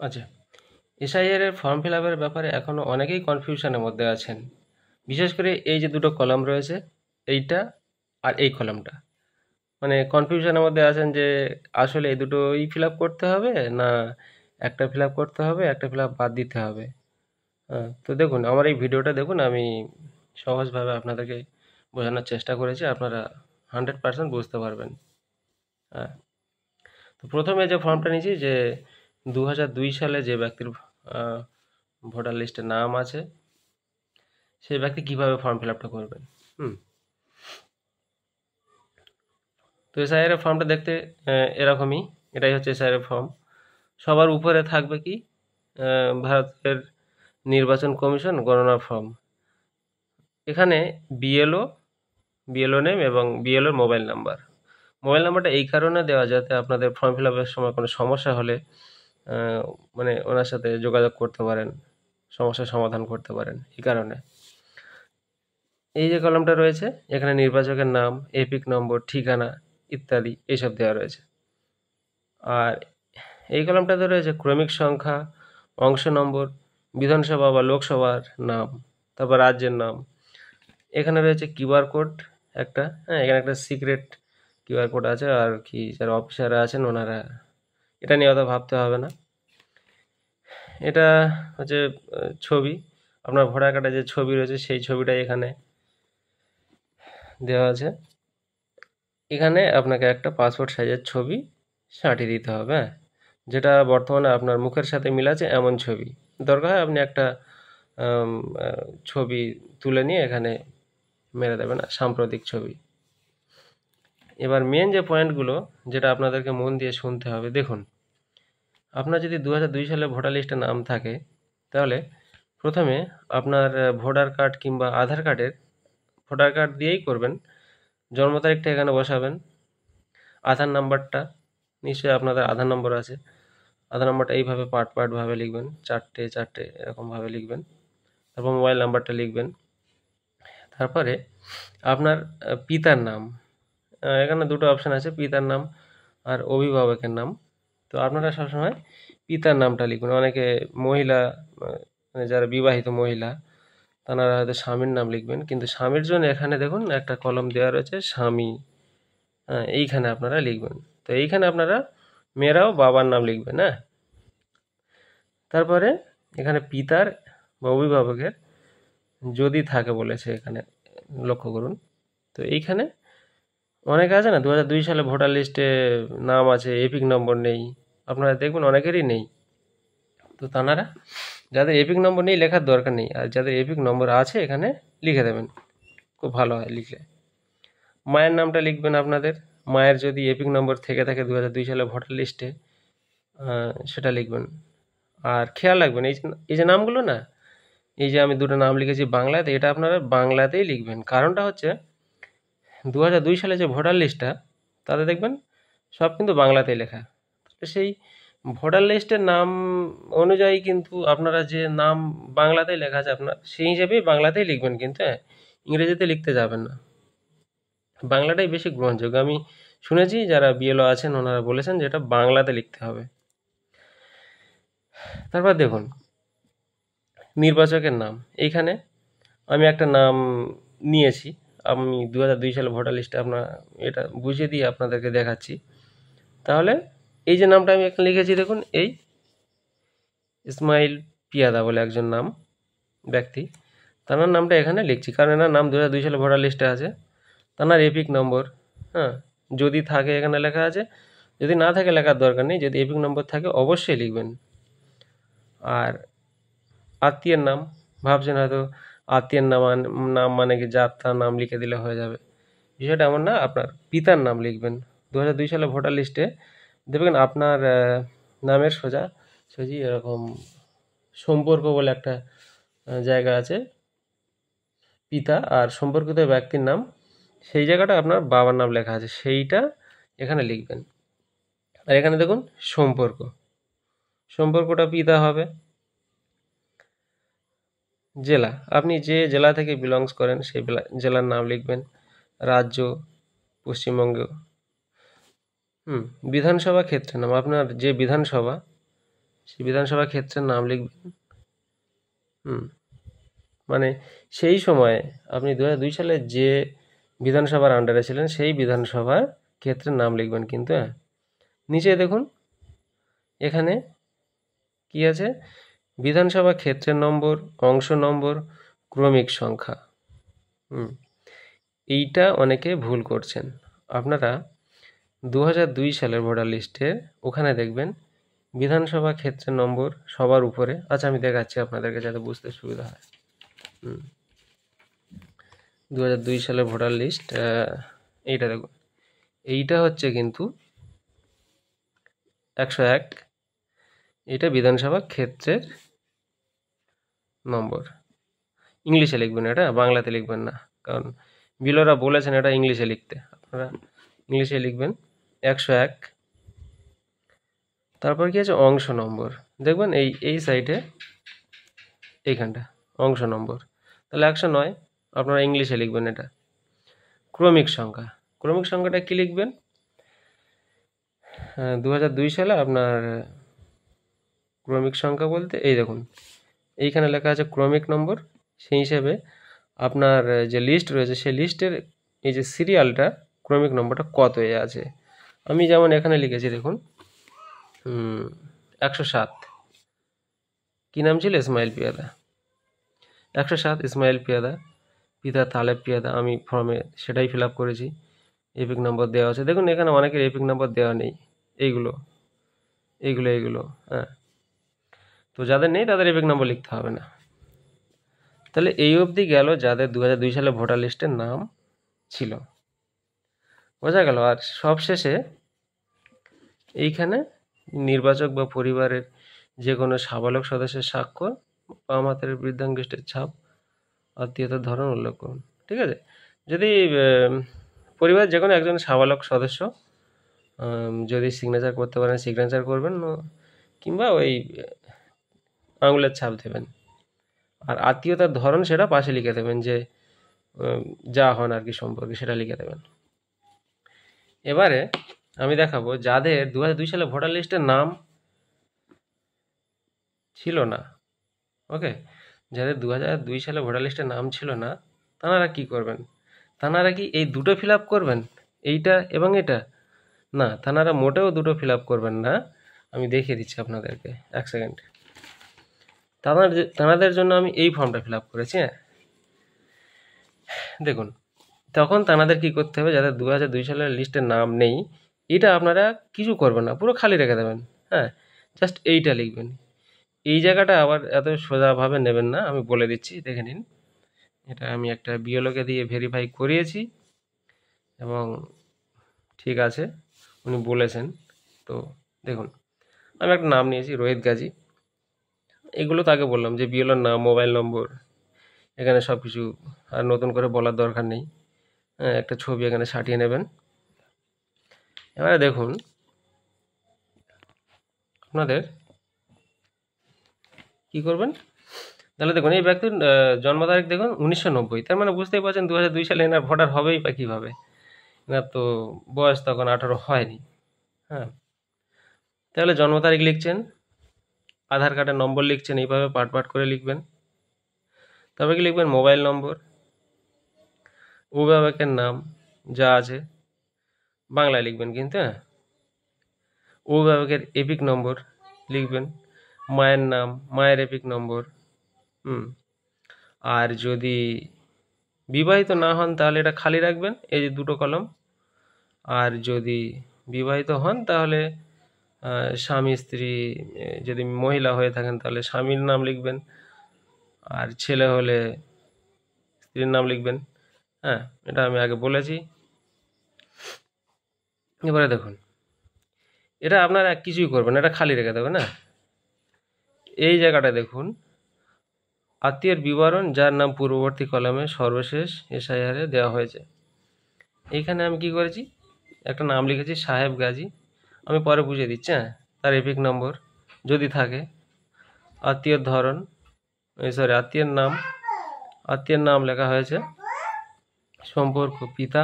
আচ্ছা, এসআইআর এর form fill আপের ব্যাপারে এখনও অনেকেই কনফিউশনের মধ্যে আছেন। বিশেষ করে এই যে দুটো কলাম রয়েছে, এইটা আর এই কলামটা, মানে কনফিউশনের মধ্যে আছেন যে আসলে এই দুটোই ফিল আপ করতে হবে, না একটা ফিল আপ করতে হবে, একটা ফিল আপ বাদ দিতে হবে। হ্যাঁ, তো দেখুন আমার এই ভিডিওটা দেখুন, আমি সহজভাবে আপনাদেরকে বোঝানোর চেষ্টা করেছি, আপনারা 100% বুঝতে পারবেন। হ্যাঁ, তো প্রথমে যে ফর্মটা নিয়েছি যে 2002 সালে যে ব্যক্তির আহ, ভোটার লিস্টে নাম আছে, সেই ব্যক্তি কিভাবে ফর্ম ফিল আপটা করবেন। হুম, তো এসআইআর এর ফর্মটা দেখতে এরকমই। এটাই হচ্ছে এসআইআর এর ফর্ম। সবার উপরে থাকবে কি, ভারতের নির্বাচন কমিশন গণনা ফর্ম। এখানে বিএলও, বিএলও নেম এবং বিএলওর মোবাইল নাম্বার। মোবাইল নাম্বারটা এই কারণে দেওয়া যাতে আপনাদের ফর্ম ফিল আপের সময় কোনো সমস্যা হলে আহ, মানে ওনার সাথে যোগাযোগ করতে পারেন, সমস্যার সমাধান করতে পারেন, এই কারণে। এই যে কলামটা রয়েছে, এখানে নির্বাচকের নাম, এপিক নম্বর, ঠিকানা ইত্যাদি এইসব দেওয়া রয়েছে। আর এই কলামটাতে রয়েছে ক্রমিক সংখ্যা, অংশ নম্বর, বিধানসভা বা লোকসভার নাম, তারপর রাজ্যের নাম। এখানে রয়েছে কিউআর কোড একটা, হ্যাঁ, এখানে একটা সিক্রেট কিউআর কোড আছে, আর কি যারা অফিসাররা আছেন ওনারা এটা নিয়ে অত ভাবতে হবে না। এটা হচ্ছে ছবি, আপনার ভোটার কার্ডে যে ছবি রয়েছে সেই ছবিটাই এখানে দেওয়া আছে। এখানে আপনাকে একটা পাসপোর্ট সাইজের ছবি সাঁটিয়ে দিতে হবে, হ্যাঁ, যেটা বর্তমানে আপনার মুখের সাথে মিল আছে এমন ছবি। দরকার হয় আপনি একটা আম, ছবি তুলে নিয়ে এখানে মেরে দেবেন, সাম্প্রতিক ছবি। এবার মেন যে পয়েন্টগুলো, যেটা আপনাদেরকে মন দিয়ে শুনতে হবে, দেখুন আপনার যদি 2002 সালে ভোটার লিস্টে নাম থাকে, তাহলে প্রথমে আপনার ভোটার কার্ড কিংবা আধার কার্ডের, ভোটার কার্ড দিয়েই করবেন, জন্ম তারিখটা এখানে বসাবেন। আধার নাম্বারটা, নিশ্চয়ই আপনাদের আধার নম্বর আছে, আধার নাম্বারটা এইভাবে পার্ট পার্টভাবে লিখবেন, চারটে চারটে এরকমভাবে লিখবেন। তারপর মোবাইল নাম্বারটা লিখবেন। তারপরে আপনার পিতার নাম, এখানে দুটো অপশান আছে, পিতার নাম আর অভিভাবকের নাম। তো আপনারা সবসময় পিতার নামটা লিখুন। অনেকে মহিলা, মানে যারা বিবাহিত মহিলা, তারা হয়তো স্বামীর নাম লিখবেন, কিন্তু স্বামীর জন্য এখানে দেখুন একটা কলম দেওয়া রয়েছে স্বামী, হ্যাঁ, এইখানে আপনারা লিখবেন। তো এইখানে আপনারা মেয়েরাও বাবার নাম লিখবেন, হ্যাঁ। তারপরে এখানে পিতার বা অভিভাবকের যদি থাকে বলেছে এখানে, লক্ষ্য করুন। তো এইখানে অনেকে আছে না 2002 সালে ভোটার লিস্টে নাম আছে, এপিক নম্বর নেই, আপনারা দেখবেন অনেকেরই নেই। তো তানারা, যাদের এপিক নম্বর নেই লেখার দরকার নেই, আর যাদের এপিক নম্বর আছে এখানে লিখে দেবেন, খুব ভালো হয় লিখলে। মায়ের নামটা লিখবেন আপনাদের, মায়ের যদি এপিক নম্বর থেকে থাকে 2002 সালে ভোটার লিস্টে, সেটা লিখবেন। আর খেয়াল রাখবেন এই যে নামগুলো না, এই যে আমি দুটো নাম লিখেছি বাংলাতে, এটা আপনারা বাংলাতেই লিখবেন। কারণটা হচ্ছে 2002 সালে যে ভোটার লিস্টটা, তাতে দেখবেন সব কিন্তু বাংলাতেই লেখা। তো সেই ভোটার লিস্টের নাম অনুযায়ী কিন্তু আপনারা যে নাম বাংলাতেই লেখা আছে আপনার, সেই হিসেবেই বাংলাতেই লিখবেন, কিন্তু হ্যাঁ, ইংরেজিতে লিখতে যাবেন না। বাংলাটাই বেশি গ্রহণযোগ্য। আমি শুনেছি যারা বিএলও আছেন ওনারা বলেছেন যে এটা বাংলাতে লিখতে হবে। তারপর দেখুন নির্বাচকের নাম, এইখানে আমি একটা নাম নিয়েছি। আমি 2002 সালে ভোটার লিস্টে আপনার এটা বুঝিয়ে দিয়ে আপনাদেরকে দেখাচ্ছি। তাহলে এই যে নামটা আমি এখানে লিখেছি দেখুন, এই ইসমাইল পিয়াদা বলে একজন নাম, ব্যক্তি, তার নামটা এখানে লিখছি, কারণ এনার নাম 2002 সালে ভোটার লিস্টে আছে। তার এপিক নম্বর, হ্যাঁ, যদি থাকে এখানে লেখা আছে, যদি না থাকে লেখার দরকার নেই, যদি এপিক নম্বর থাকে অবশ্যই লিখবেন। আর আত্মীয়ের নাম, ভাবছেন হয়তো আত্মীয়ের নাম মানে কি যার তার নাম লিখে দিলে হয়ে যাবে, বিষয়টা এমন না। আপনার পিতার নাম লিখবেন। 2002 সালে ভোটার লিস্টে দেখবেন আপনার নামের সোজা সোজি এরকম সম্পর্ক বলে একটা জায়গা আছে, পিতা আর সম্পর্কিত ব্যক্তির নাম, সেই জায়গাটা আপনার বাবার নাম লেখা আছে, সেইটা এখানে লিখবেন। আর এখানে দেখুন সম্পর্ক, সম্পর্কটা পিতা হবে। জেলা, আপনি যে জেলা থেকে বিলংস করেন সেই জেলার নাম লিখবেন। রাজ্য পশ্চিমবঙ্গ। হুম, বিধানসভা ক্ষেত্রের নাম, আপনার যে বিধানসভা সেই বিধানসভা ক্ষেত্রের নাম লিখবেন। মানে সেই সময়ে আপনি 2002 সালে যে বিধানসভার আন্ডারে ছিলেন সেই বিধানসভার ক্ষেত্রের নাম লিখবেন কিন্তু। হ্যাঁ, নিচে দেখুন এখানে কি আছে, বিধানসভা ক্ষেত্রের নম্বর, অংশ নম্বর, ক্রমিক সংখ্যা। এইটা অনেকে ভুল করছেন। আপনারা 2002 সালের ভোটার লিস্টের ওখানে দেখবেন বিধানসভা ক্ষেত্রের নম্বর সবার উপরে। আচ্ছা, আমি দেখাচ্ছি আপনাদেরকে যাতে বুঝতে সুবিধা হয়। 2002 সালের ভোটার লিস্ট, এইটা দেখুন, এইটা হচ্ছে কিন্তু 101। এটা বিধানসভা ক্ষেত্রের নম্বর। ইংলিশে লিখবেন, এটা বাংলাতে লিখবেন না, কারণ বিলরা বলেছেন এটা ইংলিশে লিখতে। আপনারা ইংলিশে লিখবেন 101। তারপর কি আছে, অংশ নম্বর। দেখবেন এই সাইডে এইখানটা অংশ নম্বর, তাহলে 109। আপনারা ইংলিশে লিখবেন এটা। ক্রমিক সংখ্যা, ক্রমিক সংখ্যাটা কি লিখবেন, 2002 সালে আপনার ক্রমিক সংখ্যা বলতে এই দেখুন এইখানে লেখা আছে ক্রমিক নম্বর। সেই হিসেবে আপনার যে লিস্ট রয়েছে সেই লিস্টের এই যে সিরিয়ালটা ক্রমিক নম্বরটা কত এ আছে। আমি যেমন এখানে লিখেছি দেখুন 107। কি নাম ছিল, ইসমাইল পিয়াদা। 107 ইসমাইল পিয়াদা, পিতা তালেব পিয়াদা। আমি ফর্মে সেটাই ফিল আপ করেছি। এপিক নম্বর দেওয়া আছে, দেখুন এখানে অনেকের এপিক নম্বর দেওয়া নেই। এইগুলো হ্যাঁ, তো যাদের নেই তাদের এপিক নম্বর লিখতে হবে না। তাহলে এই অবধি গেল যাদের 2002 সালে ভোটার লিস্টের নাম ছিল, বোঝা গেল। আর সবশেষে এইখানে নির্বাচক বা পরিবারের যে কোনো সাবালক সদস্যের স্বাক্ষর, বাম হাতের বৃদ্ধাঙ্গুষ্ঠের ছাপ, আত্মীয়তার ধরন উল্লেখ করুন। ঠিক আছে, যদি পরিবারের যে কোনো একজন সাবালক সদস্য যদি সিগনেচার করতে পারেন সিগনেচার করবেন, কিংবা ওই আঙুলের ছাপ দেবেন। আর আত্মীয়তার ধরন সেটা পাশে লিখে দেবেন, যে যা হন আর কি সম্পর্কে সেটা লিখে দেবেন। এবারে আমি দেখাবো যাদের 2002 সালে ভোটার লিস্টের নাম ছিল না। ওকে, যাদের 2002 সালে ভোটার লিস্টের নাম ছিল না, তাঁরা কি করবেন? তাঁরা কি এই দুটো ফিল আপ করবেন, এইটা এবং এটা? না, তাঁরা মোটেও দুটো ফিল আপ করবেন না। আমি দেখিয়ে দিচ্ছি আপনাদেরকে, এক সেকেন্ড। তাঁদের জন্য আমি এই ফর্মটা ফিল আপ করেছি। হ্যাঁ, দেখুন, তখন তাঁদের কি করতে হবে, যাদের 2002 সালের লিস্টের নাম নেই, এটা আপনারা কিছু করবেন না, পুরো খালি রেখে দেবেন। হ্যাঁ, জাস্ট এইটা লিখবেন। এই জায়গাটা আবার এত সোজাভাবে নেবেন না, আমি বলে দিচ্ছি, দেখে নিন। এটা আমি একটা বিএলওকে দিয়ে ভেরিফাই করিয়েছি এবং ঠিক আছে, উনি বলেছেন। তো দেখুন, আমি একটা নাম নিয়েছি রোহিত গাজী। এগুলো তাকে বললাম যে বিএলওর নাম, মোবাইল নম্বর, এখানে সব কিছু আর নতুন করে বলার দরকার নেই। হ্যাঁ, একটা ছবি এখানে সাটিয়ে নেবেন। এবারে দেখুন আপনাদের কি করবেন। তাহলে দেখুন এই ব্যক্তির জন্ম তারিখ দেখুন 1990। তার মানে বুঝতেই পারছেন 2002 সালে এনার ভোটার হবেই বা কীভাবে, এনার তো বয়স তখন 18 হয়নি। হ্যাঁ, তাহলে জন্ম তারিখ লিখছেন, আধার কার্ডের নম্বর লিখছেন, এইভাবে পাট পাট করে লিখবেন। তারপরে কি লিখবেন, মোবাইল নম্বর, অভিভাবকের নাম যা আছে বাংলায় লিখবেন কিন্তু। হ্যাঁ, অভিভাবকের এপিক নম্বর লিখবেন, মায়ের নাম, মায়ের এপিক নম্বর। আর যদি বিবাহিত না হন তাহলে এটা খালি রাখবেন, এই যে দুটো কলম। আর যদি বিবাহিত হন তাহলে স্বামী স্ত্রী, যদি মহিলা হয়ে থাকেন তাহলে স্বামীর নাম লিখবেন, আর ছেলে হলে স্ত্রীর নাম লিখবেন। হ্যাঁ, এটা আমি আগে বলেছি। এবারে দেখুন, এটা আপনারা কিছুই করবেন, এটা খালি রেখে দেবেন। না, এই জায়গাটা দেখুন, আত্মীয়ের বিবরণ যার নাম পূর্ববর্তী কলামে সর্বশেষ এসআইআরে দেওয়া হয়েছে। এইখানে আমি কি করেছি, একটা নাম লিখেছি সাহেব গাজী। আমি পরে বুঝিয়ে দিচ্ছি। হ্যাঁ, তার এপিক নম্বর যদি থাকে, আত্মীয়ের ধরন, আত্মীয়ের নাম লেখা হয়েছে, সম্পর্ক পিতা,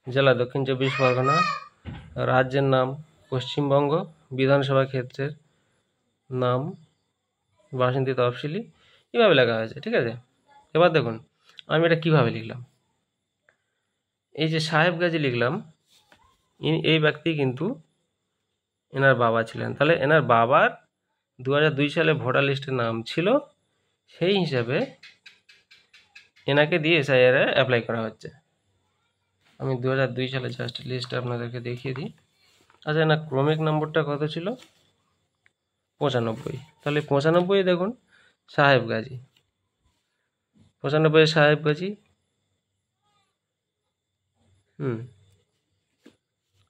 জেলা দক্ষিণ 24 পরগনা, রাজ্যের নাম পশ্চিমবঙ্গ, বিধানসভা ক্ষেত্রের নাম, বাসিন্দী তফসিলি, এভাবে লেখা হয়েছে, ঠিক আছে। এবার দেখুন আমি এটা কিভাবে লিখলাম। এই যে সাহেব গাজী লিখলাম, এই ব্যক্তি কিন্তু এনার বাবা ছিলেন, তাহলে এনার বাবার 2002 সালে ভোটার লিস্টে নাম ছিল, সেই হিসাবে এনাকে দিয়ে এসআইআর অ্যাপ্লাই করা হচ্ছে। আমি 2002 সালে জাস্ট লিস্ট আপনাদেরকে দেখিয়ে দিই। আচ্ছা, না ক্রমিক নম্বরটা কত ছিল? 95। তাহলে 95 দেখুন সাহেব গাজী, 95 সাহেব গাজী।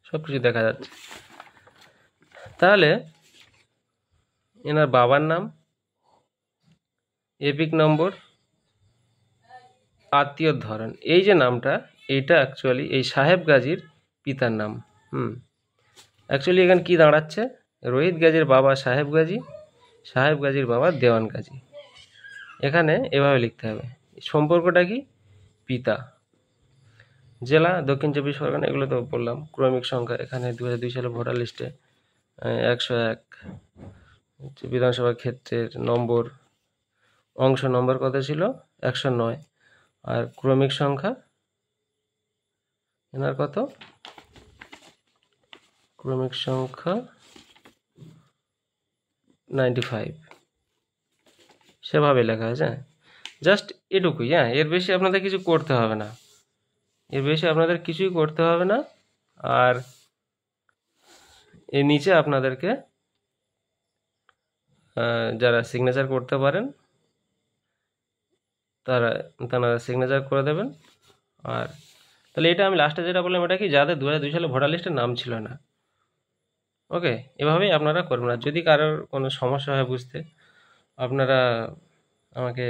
সব কিছু দেখা যাচ্ছে। তাহলে এনার বাবার নাম, এপিক নম্বর, আত্মীয়র ধরন, এই যে নামটা, এইটা অ্যাকচুয়ালি এই সাহেব গাজীর পিতার নাম। অ্যাকচুয়ালি এখানে কি দাঁড়াচ্ছে? রোহিত গাজীর বাবা সাহেব গাজী, সাহেব গাজীর বাবা দেওয়ান গাজী। এখানে এভাবে লিখতে হবে। সম্পর্কটা কি? পিতা। জেলা দক্ষিণ 24 পরগনা, এগুলো তো বললাম। ক্রমিক সংখ্যা এখানে 2002 সালে ভোটার লিস্টে 101। বিধানসভা ক্ষেত্রের নম্বর, অংশ নম্বর কত ছিল? 109। আর ক্রমিক সংখ্যা এনার কত? ক্রমিক সংখ্যা 95। সেভাবে লেখা হয়েছে। জাস্ট এটুকুই, হ্যাঁ, এর বেশি আপনাদের কিছু করতে হবে না, এর বেশি আপনাদের কিছুই করতে হবে না। আর এর নিচে আপনাদেরকে যারা সিগনেচার করতে পারেন তারা সিগনেচার করে দেবেন। আর তাহলে এটা আমি লাস্টে যেটা বললাম, এটা কি যাদের 2002 সালে ভোটার লিস্টে নাম ছিল না। ওকে, এভাবেই আপনারা করবেন। আর যদি কারোর কোনো সমস্যা হয় বুঝতে, আপনারা আমাকে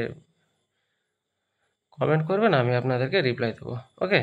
কমেন্ট করবেন, আমি আপনাদেরকে রিপ্লাই দেবো। ওকে।